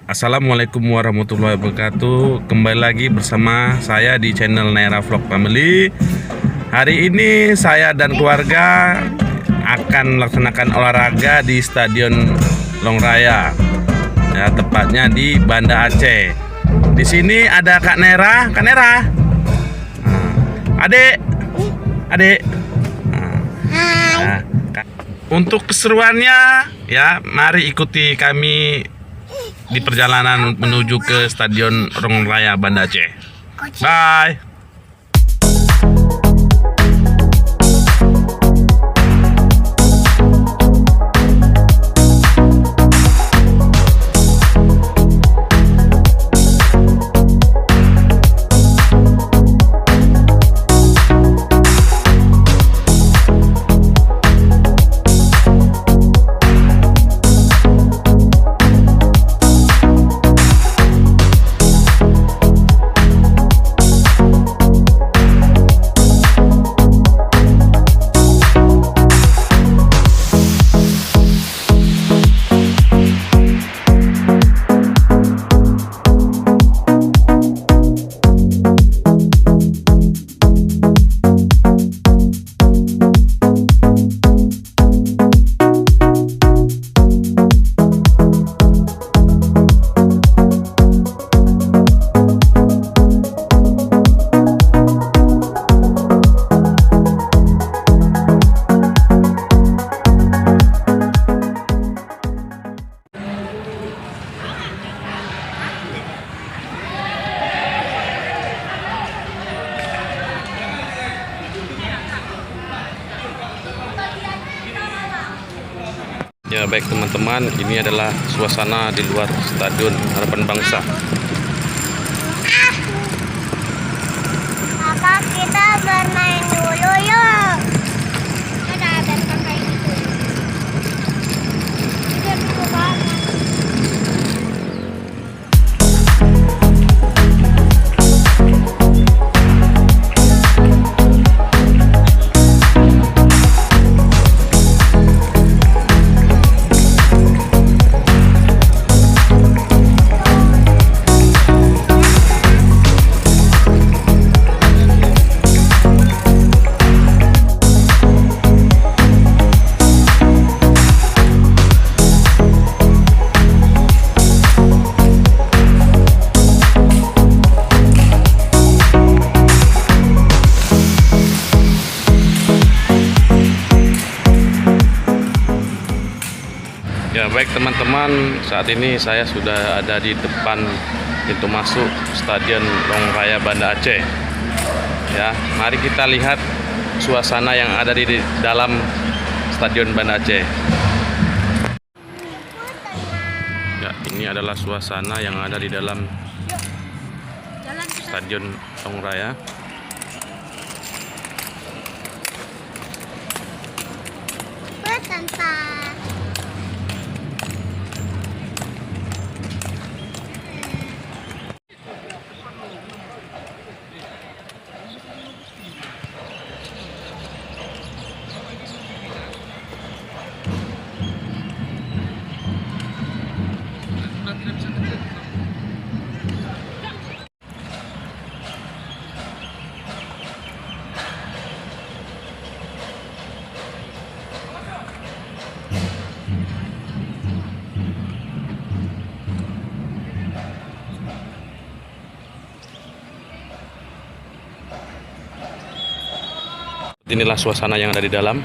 Assalamualaikum warahmatullahi wabarakatuh. Kembali lagi bersama saya di channel Naira Vlog Family. Hari ini saya dan keluarga akan melaksanakan olahraga di Stadion Longraya, ya, tepatnya di Banda Aceh. Di sini ada Kak Naira. Kak Naira, adik. Nah, untuk keseruannya, ya, mari ikuti kami di perjalanan menuju ke Stadion Longraya Banda Aceh. Bye. Ya, baik teman-teman, ini adalah suasana di luar Stadion Harapan Bangsa. Apa kita bermain dulu yuk? Ada benteng kayak gitu. Dia dulu banget. Ya, baik teman-teman, saat ini saya sudah ada di depan pintu masuk Stadion Longraya Banda Aceh. Ya, mari kita lihat suasana yang ada di dalam Stadion Banda Aceh. Ya, ini adalah suasana yang ada di dalam Stadion Longraya. Tante. Inilah suasana yang ada di dalam.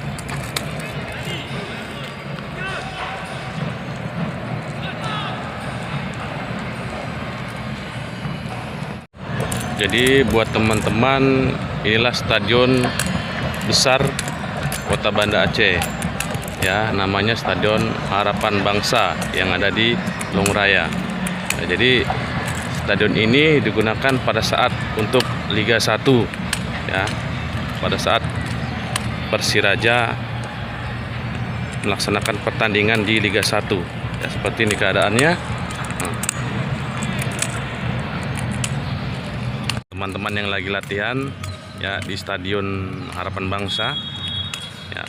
Jadi buat teman-teman, inilah stadion besar Kota Banda Aceh. Ya, namanya Stadion Harapan Bangsa yang ada di Longraya. Nah, jadi stadion ini digunakan pada saat untuk Liga 1, ya. Pada saat Persiraja melaksanakan pertandingan di Liga 1. Ya, seperti ini keadaannya. Teman-teman yang lagi latihan, ya, di Stadion Harapan Bangsa, ya,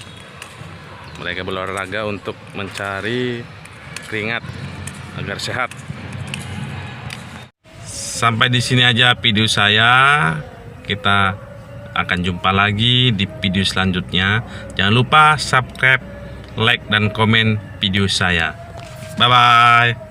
mereka berolahraga untuk mencari keringat agar sehat. Sampai di sini aja video saya. Kita akan jumpa lagi di video selanjutnya. Jangan lupa subscribe, like, dan komen video saya. Bye-bye.